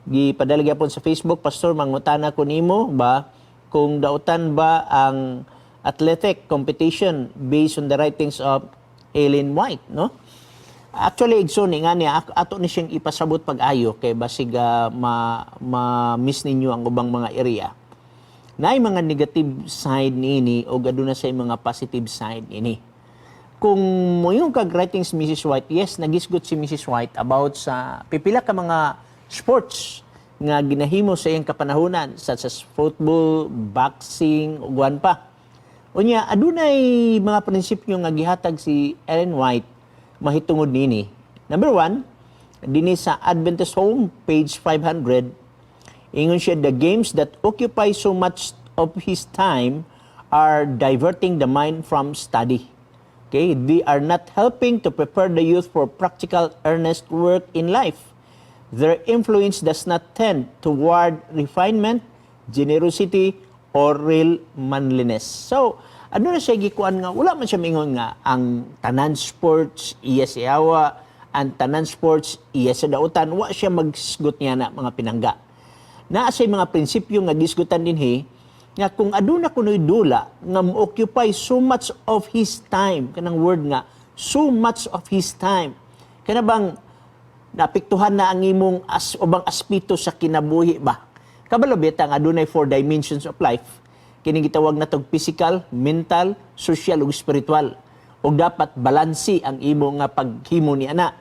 gipadala gyapon sa Facebook, Pastor, mangutana ko nimo ba kung dautan ba ang athletic competition based on the writings of Ellen White, no? Actually, igsoon nga niya, ato ni siyang ipasabot pag-ayo kay basig ma-miss ninyo ang ubang mga area. Naay mga negative side niini o aduna say mga positive side ini. Kung mo yung kag-writings Mrs. White, yes, nagisgot si Mrs. White about sa pipila ka mga sports nga ginahimo sa iyang kapanahunan such as football, boxing, ug uwan pa. Unya, adunay mga prinsipyo nga gihatag si Ellen White mahitungod nini. Number 1, dinhi sa Adventist Home, page 500, ingon siya, the games that occupy so much of his time are diverting the mind from study. Okay? They are not helping to prepare the youth for practical, earnest work in life. Their influence does not tend toward refinement, generosity, or real manliness. So, ano na siya gikuan nga, wala man siya mingon nga, ang tanan sports, iya siyawa, ang tanan sports, iya sa dautan, wa siya magsgot niya na mga pinangga. Naa say mga prinsipyo nga gisgutan dinhi nga kung aduna kunoy dula nga mo-occupy so much of his time, kanang word nga, so much of his time. Kana bang napiktuhan na ang imong ubang aspito sa kinabuhi ba? Kabalo beta nga adunay 4 dimensions of life. Kini gitawag natong physical, mental, social ug spiritual. Ug dapat balansi ang imo nga paghimo ni ana.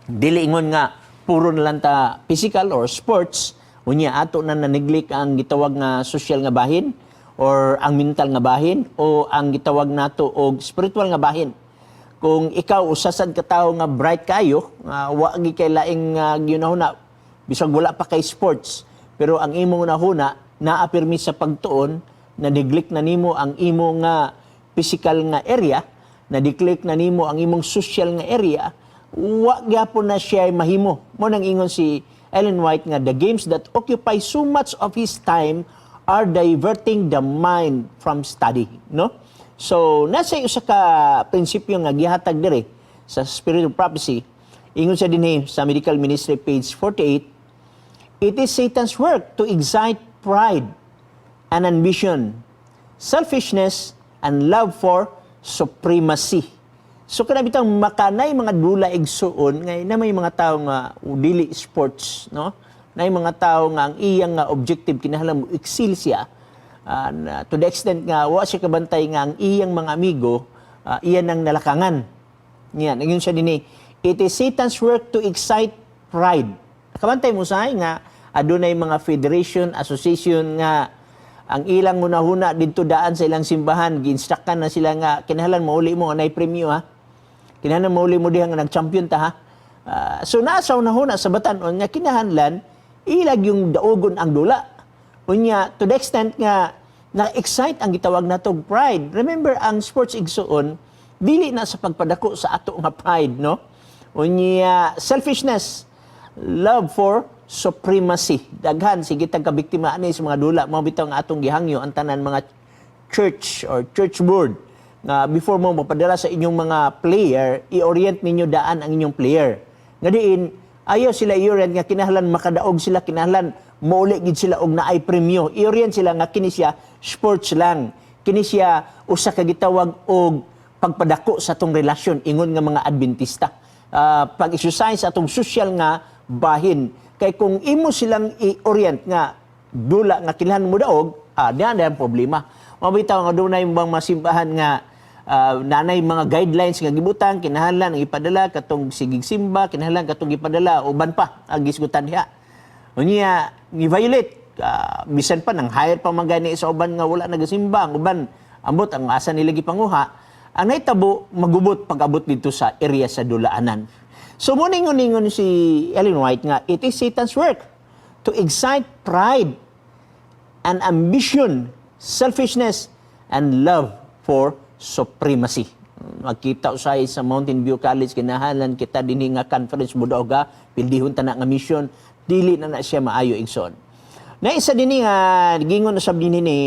Dili ingon nga puro na lang ta physical or sports, unya ato na naniglik ang gitawag nga social nga bahin or ang mental nga bahin o ang gitawag nato og spiritual nga bahin. Kung ikaw usasad ka tawo nga bright kayo, wa gi kay laing ginahuna bisag wala pa kay sports, pero ang imong nahuna naapirmi sa pagtuon na neglect na nimo ang imo nga physical nga area, na neglect na nimo ang imong social nga area, wa gyapon na siya mahimo. Mo nang ingon si Ellen White nga the games that occupy so much of his time are diverting the mind from study, no? So nasa usa ka prinsipyo nga gihatag dire sa Spirit of Prophecy, ingon sa dinhi sa Medical Ministry page 48, it is Satan's work to excite pride and ambition, selfishness, and love for supremacy. So kana bitang makanay mga dula igsuon ngay na may mga tawo nga dili sports, no? Nay mga tawo nga ang iyang nga objective kinahanglan mo excel siya, to the extent nga wa siya kabantay nga ang iyang mga amigo iyan ang nalakangan. Yan, ingon siya dinhi, it is Satan's work to excite pride. Kabantay mo say nga adunay mga federation, association nga ang ilang hunahuna didto daan sa ilang simbahan, gi-instructan na sila nga kinahanglan mauli mo nga nay premyo ha. Kinahanglan mauli mo diha nga nag-champion ta ha. So nasa hunahuna sa batan-on nga kinahanglan ilag yung daogon ang dula. Unya to the extent nga na-excite ang gitawag natong pride. Remember ang sports igsuon dili na sa pagpadako sa ato nga pride, no? Unya selfishness, love for supremacy. Daghan sige tag kabiktima ani sa mga dula, mga bitaw nga atong gihangyo ang tanan mga church or church board nga before mo mapadala sa inyong mga player, i-orient ninyo daan ang inyong player. Nga diin ayaw sila i-orient nga kinahanglan makadaog sila, kinahanglan mauli gid sila og naay premyo. I-orient sila nga kini siya sports lang. Kini siya usa ka gitawag og pagpadako sa atong relasyon ingon nga mga Adventista. Pag-exercise atong social nga bahin. Kay kung imo silang i-orient nga dula nga kinahanglan mo daog, diyan ang problema. Mabitaw nga dunay bang masimbahan nga nanay mga guidelines nga gibutang kinahanglan ang ipadala katong sigig simba, kinahanglan katong ipadala uban pa ang gisgutan diha. Unya ni-violate bisan pa nang hire pa magani sa uban nga wala nagasimba, ang uban ambot ang asa nila gipanguha, ang naitabo magubot pag-abot dito sa area sa dulaanan. So muningon-ingon si Ellen White nga, it is Satan's work to excite pride and ambition, selfishness, and love for supremacy. Magkita usay sa Mountain View College, kinahanglan kita dinhi nga conference mudaoga, pildihon ta na nga mission, dili na siya maayo igsoon. Na isa dinhi nga gingon usab dinhi ni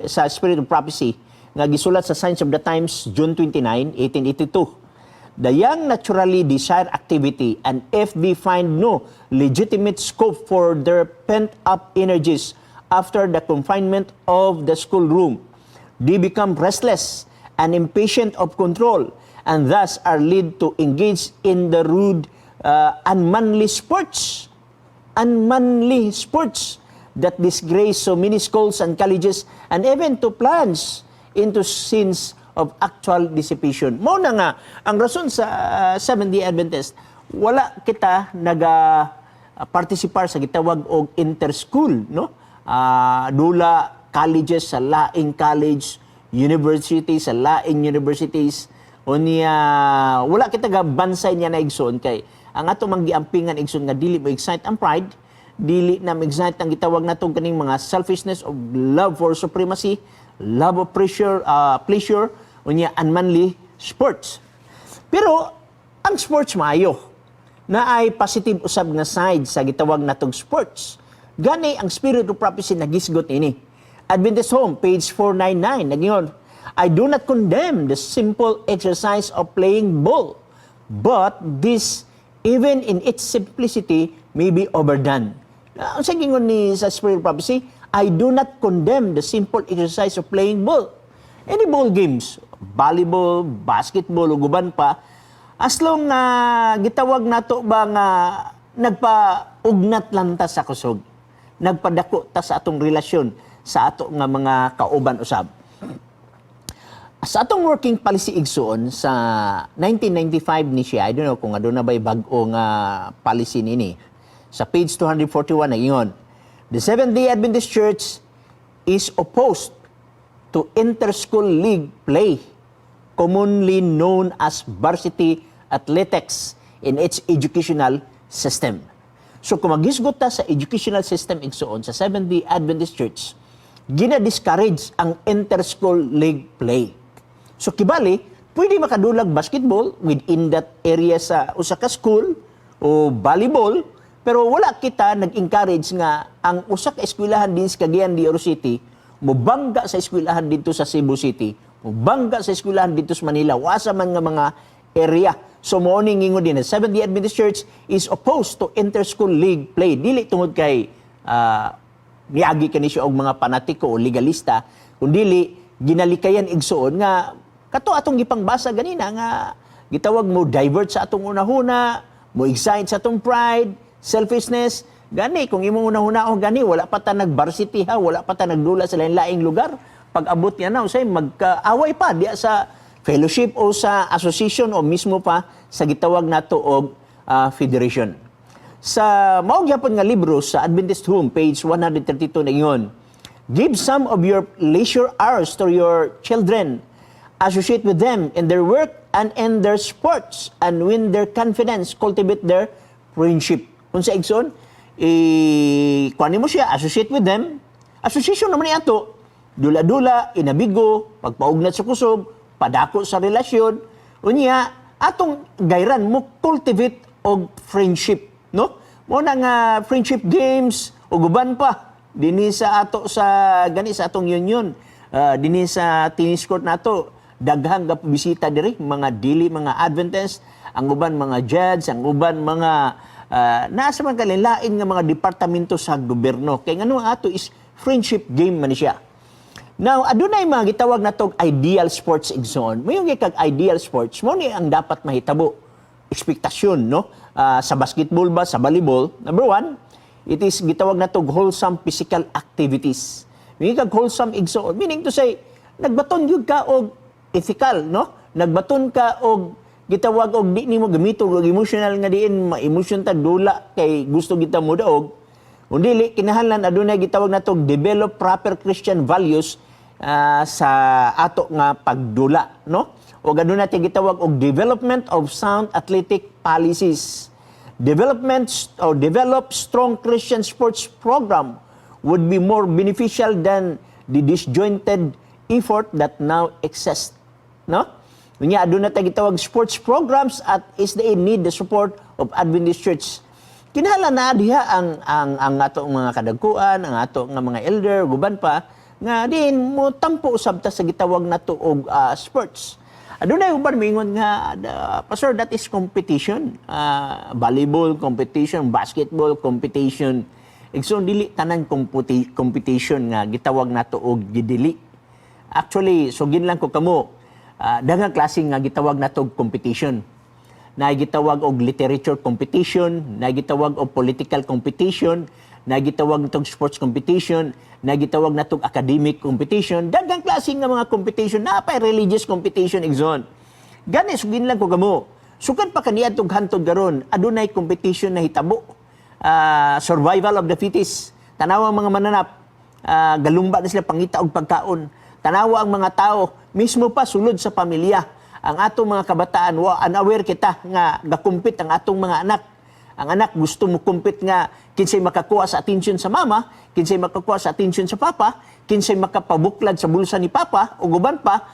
sa Spirit of Prophecy nga gisulat sa Signs of the Times June 29, 1882. the young naturally desire activity, and if they find no legitimate scope for their pent-up energies after the confinement of the schoolroom, they become restless and impatient of control, and thus are led to engage in the rude, unmanly sports that disgrace so many schools and colleges, and even to plunge into sins of actual dissipation. Mao na nga, ang rason sa Seventh-day Adventist, wala kita participar sa gitawag og inter-school, no? Dula colleges sa laing college, university sa laing universities, unya wala kita ga bansay niya na igsoon kay ang ato manggiampingan igsoon nga dili mo excite ang pride, dili na mag-excite ang gitawag natong kaning mga selfishness of love for supremacy, love of pleasure, unya unmanly sports. Pero ang sports maayo na ay positive usab nga side sa gitawag natong sports. Gani ang spirit of prophecy nagisgot ini. Adventist Home, page 499, nagingon, I do not condemn the simple exercise of playing ball, but this, even in its simplicity, may be overdone. Ang sagingon ni sa spirit of prophecy, I do not condemn the simple exercise of playing ball. Any ball games, volleyball, basketball, o guban pa, as long na gitawag nato ba nga nagpa-ugnat lang ta sa kusog, nagpadako ta sa atong relasyon sa ato nga mga kauban usab. Sa atong working policy igsoon sa 1995 ni siya, I don't know kung aduna ba'y bag-o nga policy nini. Sa page 241 na ingon, the Seventh-day Adventist Church is opposed to inter-school league play, commonly known as varsity athletics in its educational system. So kung maghisgot ta sa educational system igsoon sa Seventh-day Adventist Church, gina-discourage ang inter-school league play. So kibali, pwede makadulag basketball within that area sa usa ka school o volleyball, pero wala kita nag-encourage nga ang usa ka eskwelahan din sa Cagayan de Oro City mobangga sa eskwelahan dito sa Cebu City, mobangga sa eskwelahan dito sa Manila, wasa man nga mga area. So mo ni ngingon din, the Seventh-day Adventist Church is opposed to inter-school league play. Dili tungod kay niagi kani siya og mga panatiko o legalista, kundi ginalikayan igsoon nga kato atong gipangbasa ganina nga gitawag mo divert sa atong unahuna, mo excite sa atong pride, selfishness. Gani kung imong unahuna o gani wala pa ta nag-varsity ha, wala pa ta nagdula sa lain-laing lugar. Pag abot niya na usay magkaaway pa diya sa fellowship o sa association o mismo pa sa gitawag nato og federation. Sa mao gyapon nga libro sa Adventist Home, page 132 na ingon, give some of your leisure hours to your children, associate with them in their work and in their sports, and win their confidence, cultivate their friendship. Kung sa igsoon, kuhanin mo siya, associate with them. Association naman ni ato, dula-dula, inabigo, pagpaugnat sa kusog, padako sa relasyon, unya, atong gayran mo cultivate og friendship. No? Muna nga friendship games o guban pa dinhi sa ato sa gani sa atong union, dinhi sa tennis court nato daghang ga bisita diri mga dili mga Adventist, ang uban mga judge, ang uban mga nasa man kalilain nga mga departamento sa gobyerno kay ngano ang ato is friendship game man siya. Now adunay mga gitawag natong ideal sports igsoon. Mayong kag ideal sports mo ni ang dapat mahitabo ekspektasyon, no? Sa basketball ba, sa volleyball, number one, it is gitawag na to wholesome physical activities. May kag wholesome igsoon, meaning to say, nagbaton yun ka og ethical, no? Nagbaton ka og gitawag og di nimo gamito og emotional nga diin, ma-emotion ta dula kay gusto kita mo daog. Undili kinahanglan adunay gitawag na to develop proper Christian values sa ato nga pagdula, no? O gano'n natin gitawag og development of sound athletic policies. Develop strong Christian sports program would be more beneficial than the disjointed effort that now exists. No? Unya aduna natin gitawag sports programs at SDA need the support of Adventist Church. Kinahanglan na diha ang ato mga kadagkuan, ang ato nga mga elder, guban pa, nga din mo tampo usab ta sa gitawag nato og sports. Adunay uban mingon nga, Pastor, that is competition. Volleyball competition, basketball competition. So dili tanan competition nga gitawag nato og gidili. Actually, sugin lang ko kamo, daghang klase nga gitawag nato og competition. Na gitawag og literature competition, na gitawag og political competition, na gitawag natong sports competition, na gitawag natong academic competition, daghang klase nga mga competition, napay religious competition igsoon. Gani sugin lang ko kamo. Sukad pa kaniadtong hantod garon, adunay competition na hitabo. Survival of the fittest. Tanawa ang mga mananap, galumba na sila pangita og pagkaon. Tanawa ang mga tao, mismo pa sulod sa pamilya. Ang atong mga kabataan, unaware kita nga gakumpit ang atong mga anak. Ang anak gusto mo kumpit nga kinsay makakuha sa atensyon sa mama, kinsay makakuha sa atensyon sa papa, kinsay makapabuklad sa bulsa ni papa o guban pa,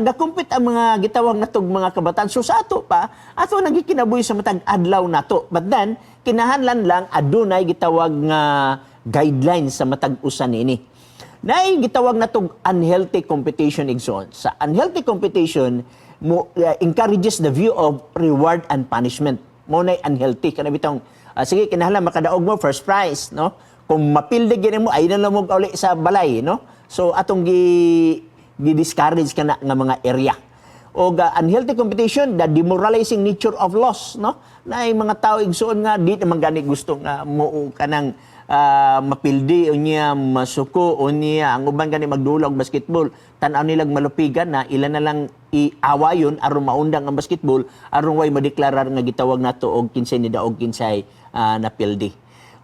gakumpit ang mga gitawag natog mga kabataan. So sa ato pa, ato nagikinabuhi sa matag adlaw nato. But then, kinahanglan lang adunay gitawag nga guidelines sa matag usa nini. Nay gitawag natog unhealthy competition igsoon. Sa unhealthy competition, encourages the view of reward and punishment. Mo nay unhealthy kana bitong sige kinahanglan makadaog mo first prize, no? Kung mapilde gini mo ay na lang mo uli sa balay, no? So atong gi-discourage kana nga mga area. O unhealthy competition, the demoralizing nature of loss, no? Na mga tao igsoon nga di naman gani gusto nga mo kanang mapildi unya masuko unya ang uban gani magdula og basketball tan-aw nilang malupigan na ilan na lang iawayon aron maundang ang basketball aron way madeklarar nga gitawag nato og kinsay ni daog kinsay napildi.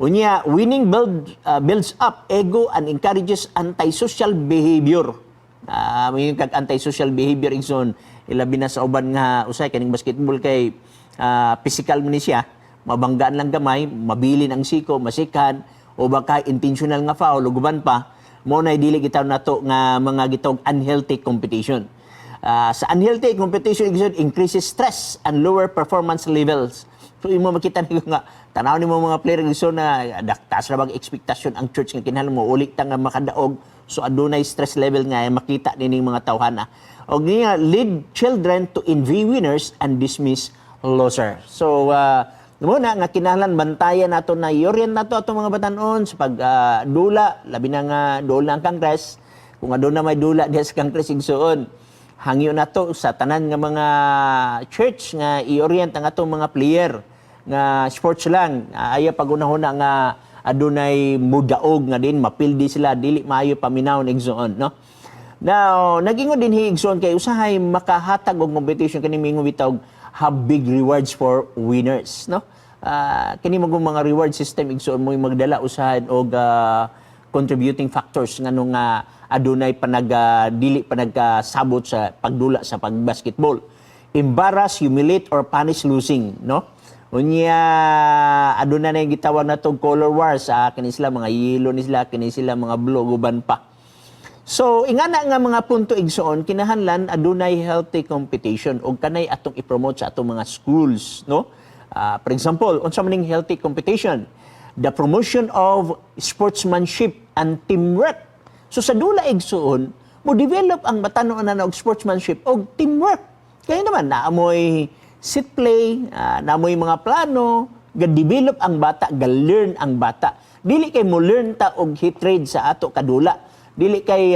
Unya winning builds up ego and encourages antisocial behavior. May kag antisocial behavior igsoon ilabi na sa uban nga usay kaning basketball kay physical man ni siya, mabanggaan lang gamay, mabilin ang siko, masikan o baka intentional nga foul o guban pa, mo na dili gitaw nato nga mga gitawag unhealthy competition. Sa unhealthy competition increases stress and lower performance levels. So imo makita niyo nga tanaw nimo mga player giso na taas ra bang expectation ang church nga kinahanglan mo uli ta nga makadaog, so adunay stress level nga makita nining mga tawhana. Og niya lead children to envy winners and dismiss loser. So muna nga kinahanglan bantayan nato na i-orient nato atong mga batanon sa pagdula, labi na nga dula ang Congress. Kung aduna may dula diha sa Congress igsoon, hangyo nato sa tanan nga mga church nga i-orient ang atong mga player nga sports lang. Aya pagunahuna nga adunay mudaog nga din mapildi sila dili maayo paminawon igsoon, no? Now, nagingon din higsoon kay usahay makahatag og competition kani mingo bitawg have big rewards for winners, no? Kini mo mga reward system igsoon mo magdala usahan og contributing factors nganong adunay dili panagkasabot sa pagdula sa pagbasketball. Embarrass, humiliate or punish losing, no? Unya aduna na gitawag natong color wars, kini sila mga yellow ni sila, kini sila mga blue guban pa. So, ingana nga mga punto igsoon, kinahanglan adunay healthy competition o kanay atong i-promote sa atong mga schools, no? For example, unsa maning healthy competition? The promotion of sportsmanship and teamwork. So sa dula igsoon, mo develop ang batanon na og sportsmanship og teamwork. Kaya naman naamoy set play, naamoy mga plano, ga-develop ang bata, ga-learn ang bata. Dili kay mo learn ta og hatred sa ato kadula. Dili kay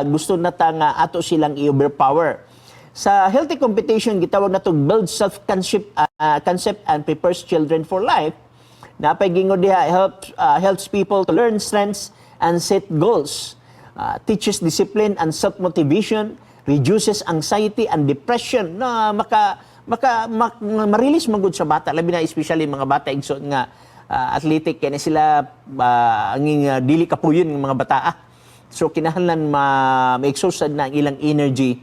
gusto na ta nga ato silang i-overpower. Sa healthy competition, gitawag na to build self-concept and prepares children for life. Napay gingo diha helps people to learn strengths and set goals. Teaches discipline and self-motivation, reduces anxiety and depression na ma-release magud sa bata, labi na especially mga bata igsoon nga athletic kaya sila dili kapuyon ng mga bata. So kinahanglan ma-exhausted na ang ilang energy,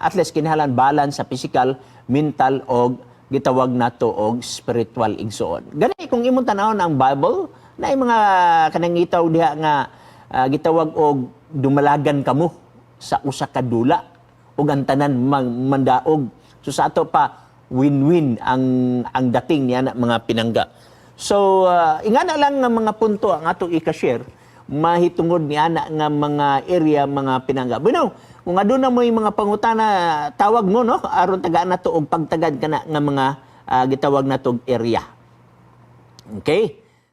at least kinahanglan balance sa physical, mental og gitawag nato og spiritual igsoon. Gani kung imong tanawon ang Bible, na mga kanang itaw diha nga gitawag og dumalagan kamo sa usa ka dula ug ang tanan mandaog. So sa ato pa win-win ang dating niya na mga pinangga. So ingana lang nga mga punto ang ato i-share mahitungod ni ana nga mga area, mga pinangga. Bueno, kung aduna mo yung mga pangutana, tawag mo, no? Aron tagaan na to og pagtagad ka na nga mga gitawag na to area. Okay?